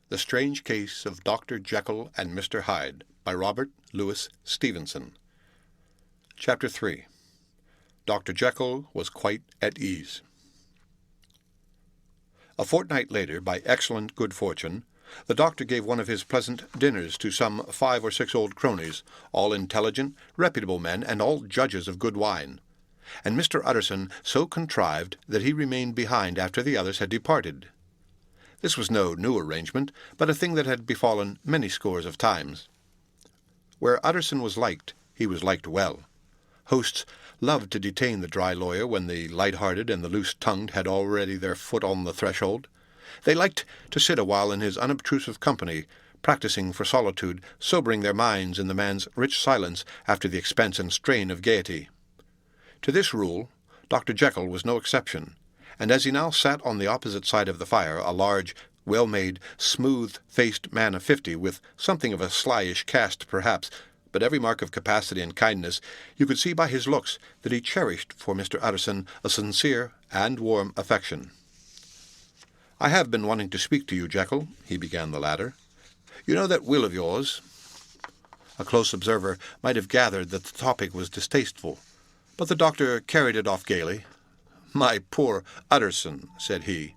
The Strange Case of Dr. Jekyll and Mr. Hyde, by Robert Louis Stevenson. Chapter 3. Dr. Jekyll was quite at ease. A fortnight later, by excellent good fortune, the doctor gave one of his pleasant dinners to some 5 or 6 old cronies, all intelligent, reputable men, and all judges of good wine. And Mr. Utterson so contrived that he remained behind after the others had departed. This was no new arrangement, but a thing that had befallen many scores of times. Where Utterson was liked, he was liked well. Hosts loved to detain the dry lawyer when the light-hearted and the loose-tongued had already their foot on the threshold. They liked to sit a while in his unobtrusive company, practising for solitude, sobering their minds in the man's rich silence after the expense and strain of gaiety. To this rule, Dr. Jekyll was no exception, and as he now sat on the opposite side of the fire, a large, well-made, smooth-faced man of 50, with something of a slyish cast, perhaps, but every mark of capacity and kindness, you could see by his looks that he cherished for Mr. Utterson a sincere and warm affection. "I have been wanting to speak to you, Jekyll," he began the latter. "You know that will of yours." A close observer might have gathered that the topic was distasteful, but the doctor carried it off gaily. "My poor Utterson," said he,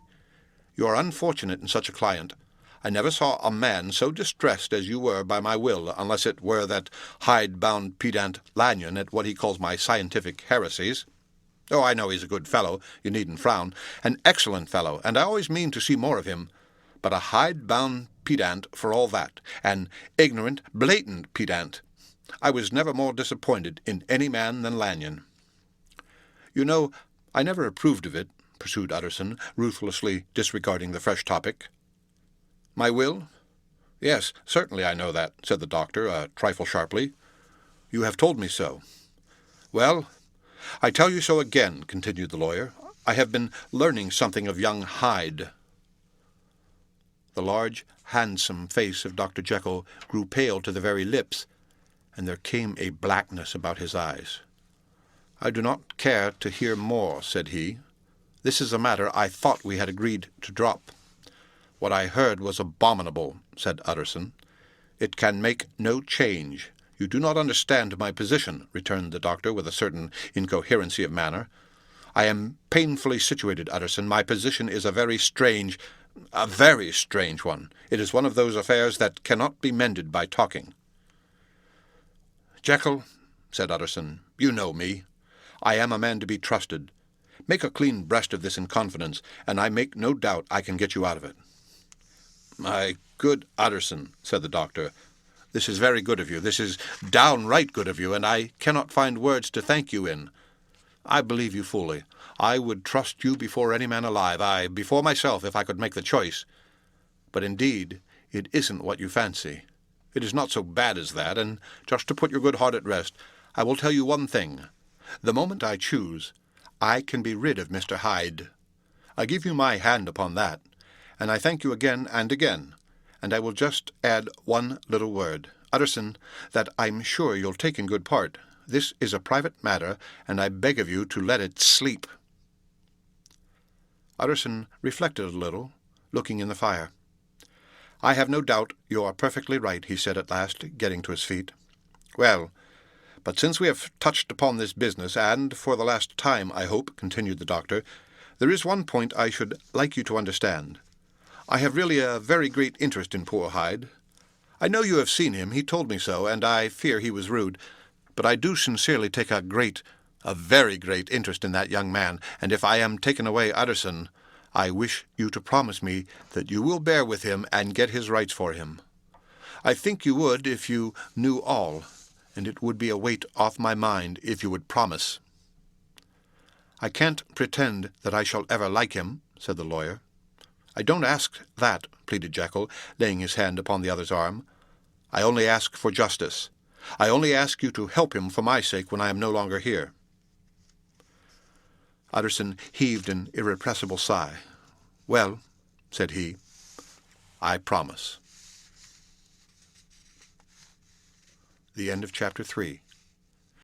"you are unfortunate in such a client. I never saw a man so distressed as you were by my will, unless it were that hide-bound pedant Lanyon at what he calls my scientific heresies. Oh, I know he's a good fellow, you needn't frown, an excellent fellow, and I always mean to see more of him, but a hide-bound pedant for all that, an ignorant, blatant pedant. I was never more disappointed in any man than Lanyon. You know, I never approved of it," pursued Utterson, ruthlessly disregarding the fresh topic. "My will? Yes, certainly I know that," said the doctor, a trifle sharply. "You have told me so." "Well, I tell you so again," continued the lawyer. "I have been learning something of young Hyde." The large, handsome face of Dr. Jekyll grew pale to the very lips, and there came a blackness about his eyes. "I do not care to hear more," said he. "This is a matter I thought we had agreed to drop." "What I heard was abominable," said Utterson. "It can make no change. You do not understand my position," returned the doctor with a certain incoherency of manner. "I am painfully situated, Utterson. My position is a very strange one. It is one of those affairs that cannot be mended by talking." "Jekyll," said Utterson, "you know me. I am a man to be trusted. Make a clean breast of this in confidence, and I make no doubt I can get you out of it." "My good Utterson," said the doctor, "this is very good of you. This is downright good of you, and I cannot find words to thank you in. I believe you fully. I would trust you before any man alive, aye, before myself, if I could make the choice. But indeed, it isn't what you fancy. It is not so bad as that, and just to put your good heart at rest, I will tell you one thing. The moment I choose, I can be rid of Mr. Hyde. I give you my hand upon that, and I thank you again and again, and I will just add one little word, Utterson, that I'm sure you'll take in good part. This is a private matter, and I beg of you to let it sleep." Utterson reflected a little, looking in the fire. "I have no doubt you are perfectly right," he said at last, getting to his feet. "Well, but since we have touched upon this business, and for the last time, I hope," continued the doctor, "there is one point I should like you to understand. I have really a very great interest in poor Hyde. I know you have seen him, he told me so, and I fear he was rude, but I do sincerely take a very great interest in that young man, and if I am taken away, Utterson, I wish you to promise me that you will bear with him and get his rights for him. I think you would if you knew all, and it would be a weight off my mind if you would promise." "I can't pretend that I shall ever like him," said the lawyer. "I don't ask that," pleaded Jekyll, laying his hand upon the other's arm. "I only ask for justice. I only ask you to help him for my sake when I am no longer here." Utterson heaved an irrepressible sigh. "Well," said he, "I promise." The end of Chapter 3.